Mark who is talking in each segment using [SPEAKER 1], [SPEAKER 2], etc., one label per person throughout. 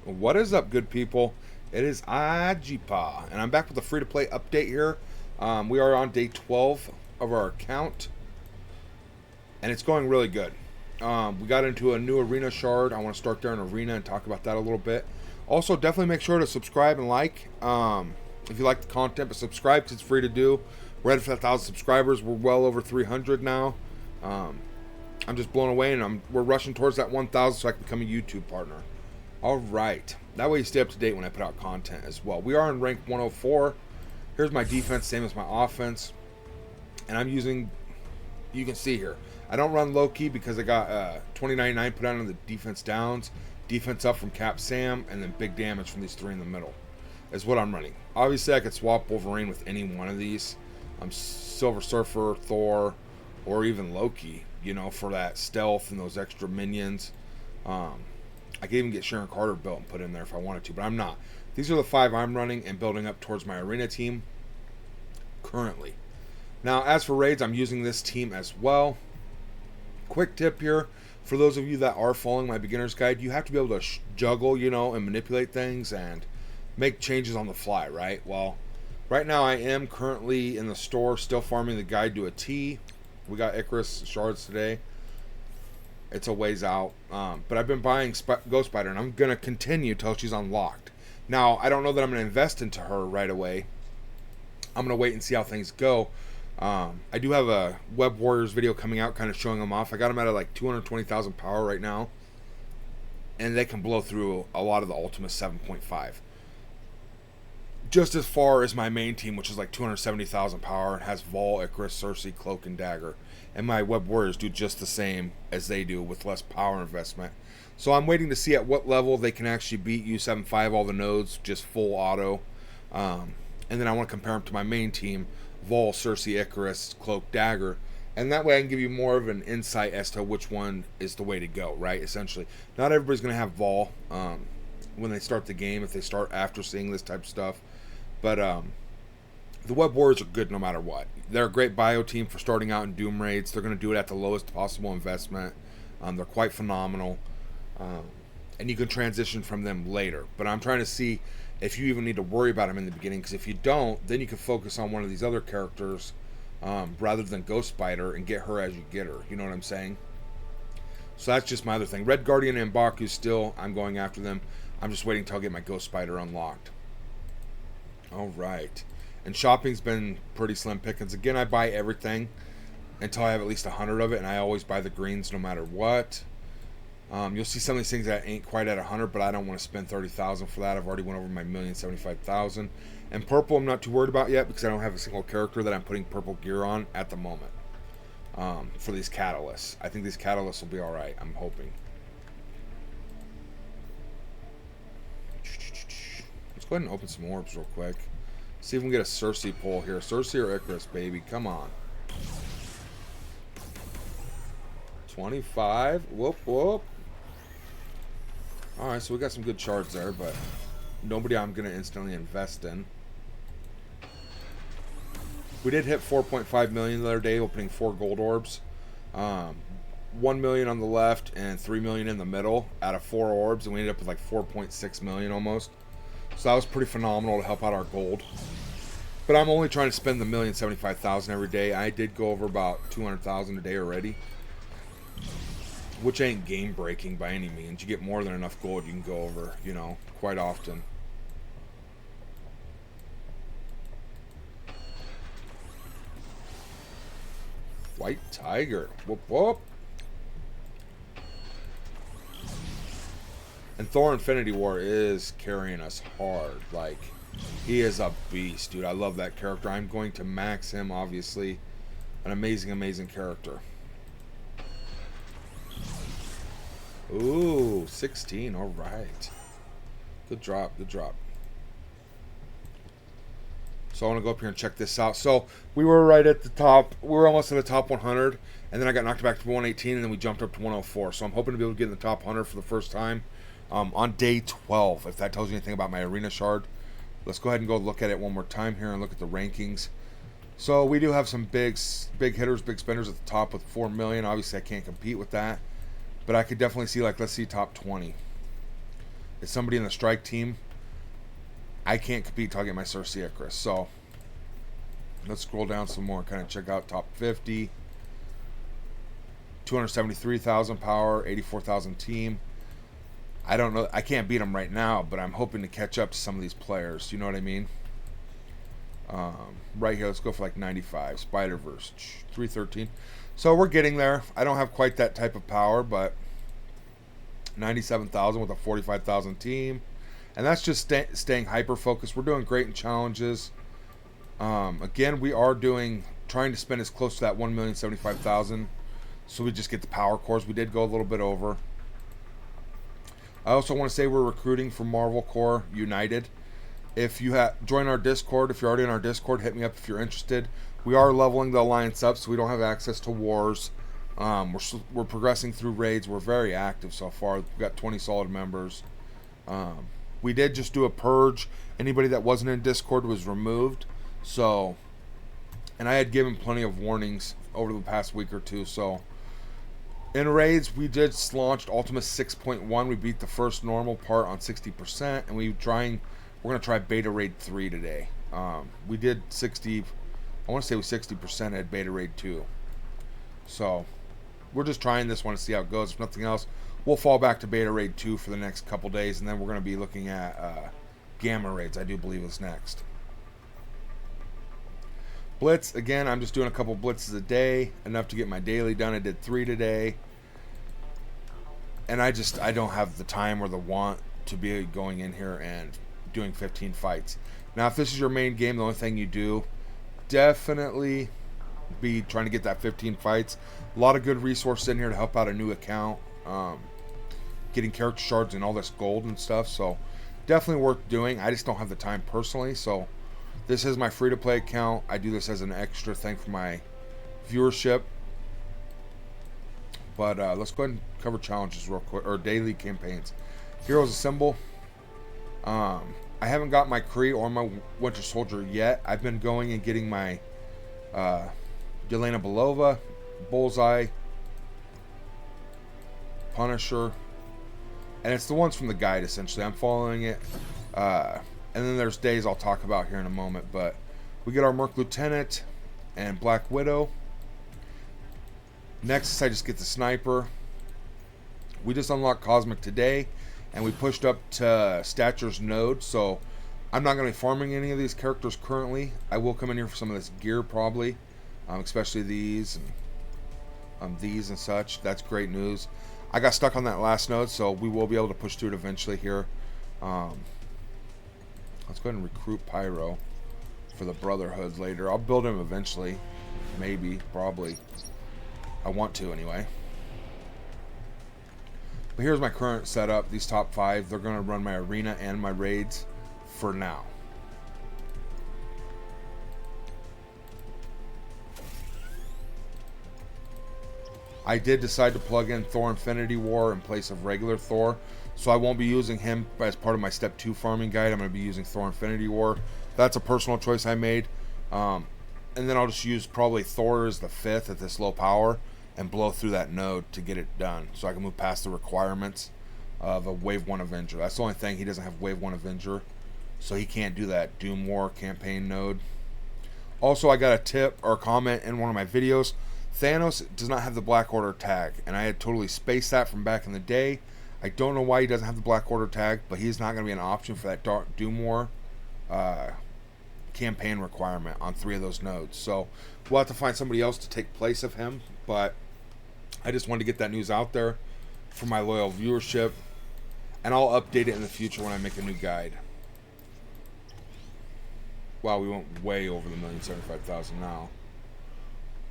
[SPEAKER 1] What is up, good people? It is Ajipa, and I'm back with a free-to-play update here. We are on day 12 of our account, and it's going really good. We got into a new arena shard. I want to start there in arena and talk about that a little bit. Also, definitely make sure to subscribe and like if you like the content, but subscribe because it's free to do. We're headed for 1,000 subscribers. We're well over 300 now. I'm just blown away, and we're rushing towards that 1,000 so I can become a YouTube partner. All right. That way you stay up to date when I put out content as well. We are in rank 104. Here's my defense, same as my offense. And I'm using, you can see here, I don't run low key because I got 2099 put out on the defense downs, defense up from Cap Sam, and then big damage from these three in the middle is what I'm running. Obviously, I could swap Wolverine with any one of these. I'm Silver Surfer, Thor, or even Loki, you know, for that stealth and those extra minions. I could even get Sharon Carter built and put in there if I wanted to, but I'm not. These are the 5 I'm running and building up towards my arena team currently. Now, as for raids, I'm using this team as well. Quick tip here, for those of you that are following my beginner's guide, you have to be able to juggle, you know, and manipulate things and make changes on the fly, right? Well, right now I am currently in the store still farming the guide to a T. We got Icarus shards today. It's a ways out, but I've been buying Ghost Spider, and I'm gonna continue till she's unlocked. Now, I don't know that I'm gonna invest into her right away. I'm gonna wait and see how things go. I do have a Web Warriors video coming out, kind of showing them off. I got them at like 220,000 power right now, and they can blow through a lot of the Ultima 7.5. Just as far as my main team, which is like 270,000 power, and has Vol, Icarus, Cersei, Cloak, and Dagger. And my Web Warriors do just the same as they do with less power investment. So I'm waiting to see at what level they can actually beat U75, all the nodes, just full auto. And then I want to compare them to my main team, Vol, Cersei, Icarus, Cloak, Dagger. And that way I can give you more of an insight as to which one is the way to go, right? Essentially. Not everybody's going to have Vol when they start the game, if they start after seeing this type of stuff. But the Web Warriors are good no matter what. They're a great bio team for starting out in Doom raids. They're going to do it at the lowest possible investment. They're quite phenomenal. And you can transition from them later. But I'm trying to see if you even need to worry about them in the beginning. Because if you don't, then you can focus on one of these other characters rather than Ghost Spider and get her as you get her. You know what I'm saying? So that's just my other thing. Red Guardian and Baku still, I'm going after them. I'm just waiting until I get my Ghost Spider unlocked. Alright. And shopping's been pretty slim pickings. Again, I buy everything until I have at least 100 of it, and I always buy the greens no matter what. You'll see some of these things that ain't quite at 100, but I don't want to spend 30,000 for that. I've already went over my 1,075,000. And purple I'm not too worried about yet because I don't have a single character that I'm putting purple gear on at the moment for these catalysts. I think these catalysts will be alright, I'm hoping. Let's go ahead and open some orbs real quick. See if we can get a Cersei pull here. Cersei or Icarus, baby. Come on. 25. Whoop, whoop. Alright, so we got some good shards there, but nobody I'm going to instantly invest in. We did hit 4.5 million the other day, opening 4 gold orbs. 1 million on the left and 3 million in the middle out of 4 orbs, and we ended up with like 4.6 million almost. So that was pretty phenomenal to help out our gold. But I'm only trying to spend the 1,075,000 every day. I did go over about 200,000 a day already, which ain't game breaking by any means. You get more than enough gold, you can go over, you know, quite often. White Tiger. Whoop whoop. And Thor Infinity War is carrying us hard. Like, he is a beast, dude. I love that character. I'm going to max him, obviously. An amazing, amazing character. Ooh, 16. All right. Good drop, good drop. So I want to go up here and check this out. So we were right at the top. We were almost in the top 100. And then I got knocked back to 118. And then we jumped up to 104. So I'm hoping to be able to get in the top 100 for the first time. On day 12, if that tells you anything about my arena shard. Let's go ahead and go look at it one more time here and look at the rankings. So we do have some big hitters, big spenders at the top with 4 million. Obviously, I can't compete with that. But I could definitely see, like, let's see top 20. is somebody in the strike team. I can't compete till I get my Cersei Icarus. So let's scroll down some more, kind of check out top 50. 273,000 power, 84,000 team. I don't know. I can't beat them right now, but I'm hoping to catch up to some of these players. You know what I mean? Right here, let's go for like 95. Spider-Verse, 313. So we're getting there. I don't have quite that type of power, but 97,000 with a 45,000 team. And that's just staying hyper-focused. We're doing great in challenges. Again, we are trying to spend as close to that 1,075,000 so we just get the power cores. We did go a little bit over. I also want to say we're recruiting for Marvel Core United. If you join our Discord, if you're already in our Discord, hit me up if you're interested. We are leveling the alliance up, so we don't have access to wars. We're progressing through raids. We're very active so far. We've got 20 solid members. We did just do a purge. Anybody that wasn't in Discord was removed. So, and I had given plenty of warnings over the past week or two. So, in raids, we just launched Ultima 6.1. We beat the first normal part on 60%, and we're going to try Beta Raid 3 today. We did 60, I want to say it was 60% at Beta Raid 2. So, we're just trying this one to see how it goes. If nothing else, we'll fall back to Beta Raid 2 for the next couple days, and then we're going to be looking at Gamma Raids, I do believe is next. Blitz, again, I'm just doing a couple blitzes a day, enough to get my daily done. I did 3 today. And I don't have the time or the want to be going in here and doing 15 fights. Now, if this is your main game, the only thing you do, definitely be trying to get that 15 fights. A lot of good resources in here to help out a new account. Getting character shards and all this gold and stuff. So, definitely worth doing. I just don't have the time personally, so this is my free-to-play account. I do this as an extra thing for my viewership. But let's go ahead and cover challenges real quick, or daily campaigns. Heroes Assemble. I haven't got my Kree or my Winter Soldier yet. I've been going and getting my Yelena Belova, Bullseye, Punisher. And it's the ones from the guide, essentially. I'm following it. And then there's days I'll talk about here in a moment. But we get our Merc Lieutenant and Black Widow. Next, I just get the Sniper. We just unlocked Cosmic today. And we pushed up to Stature's Node. So I'm not going to be farming any of these characters currently. I will come in here for some of this gear probably. Especially these and such. That's great news. I got stuck on that last node, so we will be able to push through it eventually here. Let's go ahead and recruit Pyro for the Brotherhood later. I'll build him eventually. Maybe. Probably. I want to anyway. But here's my current setup. These top 5. They're going to run my arena and my raids for now. I did decide to plug in Thor Infinity War in place of regular Thor. So I won't be using him as part of my Step 2 farming guide. I'm going to be using Thor Infinity War. That's a personal choice I made. And then I'll just use probably Thor as the 5th at this low power and blow through that node to get it done. So I can move past the requirements of a Wave 1 Avenger. That's the only thing. He doesn't have Wave 1 Avenger. So he can't do that Doom War campaign node. Also, I got a tip or comment in one of my videos. Thanos does not have the Black Order tag. And I had totally spaced that from back in the day. I don't know why he doesn't have the Black Order tag, but he's not going to be an option for that Doom War campaign requirement on 3 of those nodes. So we'll have to find somebody else to take place of him, but I just wanted to get that news out there for my loyal viewership, and I'll update it in the future when I make a new guide. Wow, we went way over the 1,075,000 now.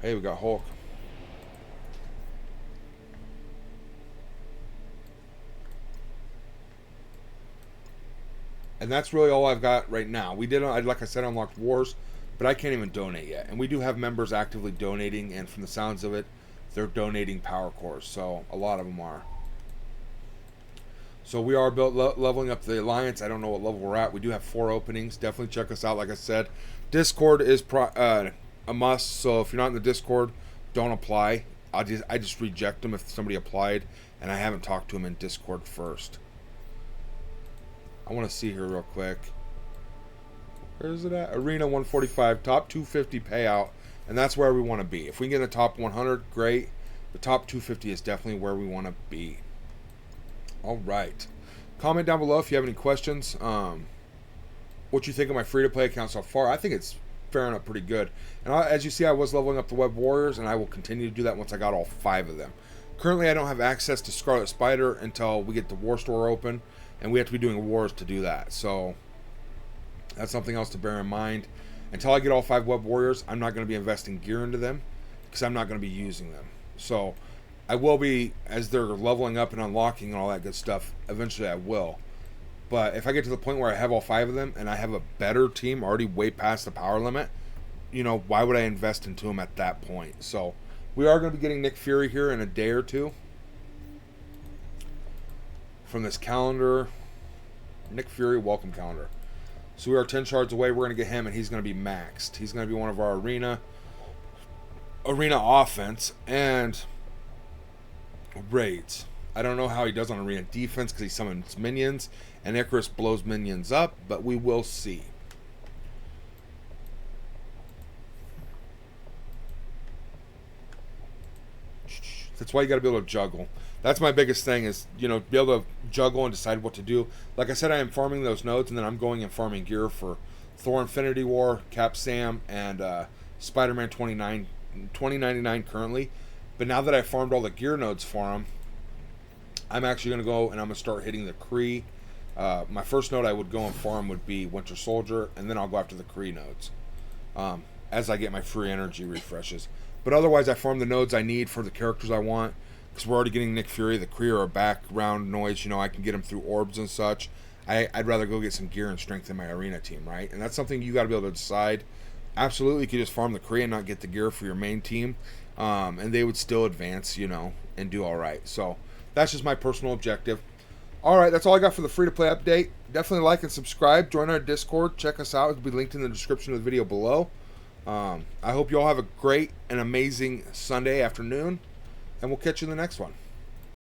[SPEAKER 1] Hey, we got Hulk. And that's really all I've got right now. We did, like I said, unlocked wars, but I can't even donate yet. And we do have members actively donating, and from the sounds of it, they're donating power cores. So a lot of them are. So we are leveling up the alliance. I don't know what level we're at. We do have 4 openings. Definitely check us out. Like I said, Discord is a must. So if you're not in the Discord, don't apply. I just reject them if somebody applied and I haven't talked to them in Discord first. I want to see here real quick. Where is it at? Arena 145, top 250 payout, and that's where we want to be. If we can get in the top 100, great. The top 250 is definitely where we want to be. All right. Comment down below if you have any questions. What you think of my free-to-play account so far. I think it's faring up pretty good. And as you see, I was leveling up the Web Warriors, and I will continue to do that once I got all 5 of them. Currently, I don't have access to Scarlet Spider until we get the War Store open, and we have to be doing wars to do that. So that's something else to bear in mind. Until I get all 5 Web Warriors, I'm not going to be investing gear into them because I'm not going to be using them. So I will be, as they're leveling up and unlocking and all that good stuff, eventually I will. But if I get to the point where I have all 5 of them and I have a better team already way past the power limit, you know, why would I invest into them at that point? So we are going to be getting Nick Fury here in a day or two. From this calendar, Nick Fury welcome calendar. So we are 10 shards away. We're going to get him, and he's going to be maxed. He's going to be one of our arena offense and raids. I don't know how he does on arena defense because he summons minions, and Icarus blows minions up, but we will see. That's why you got to be able to juggle. That's my biggest thing is, you know, be able to juggle and decide what to do. Like I said, I am farming those nodes, and then I'm going and farming gear for Thor Infinity War, Cap Sam, and Spider-Man 2099 currently. But now that I farmed all the gear nodes for him, I'm actually going to go and I'm going to start hitting the Kree. My first node I would go and farm would be Winter Soldier, and then I'll go after the Kree nodes as I get my free energy refreshes. But otherwise, I farm the nodes I need for the characters I want. Because we're already getting Nick Fury. The Kree are a background noise. You know, I can get him through orbs and such. I'd rather go get some gear and strengthen my arena team, right? And that's something you got to be able to decide. Absolutely, you could just farm the Kree and not get the gear for your main team. And they would still advance, you know, and do all right. So that's just my personal objective. All right, that's all I got for the free-to-play update. Definitely like and subscribe. Join our Discord. Check us out. It'll be linked in the description of the video below. I hope you all have a great and amazing Sunday afternoon. And we'll catch you in the next one.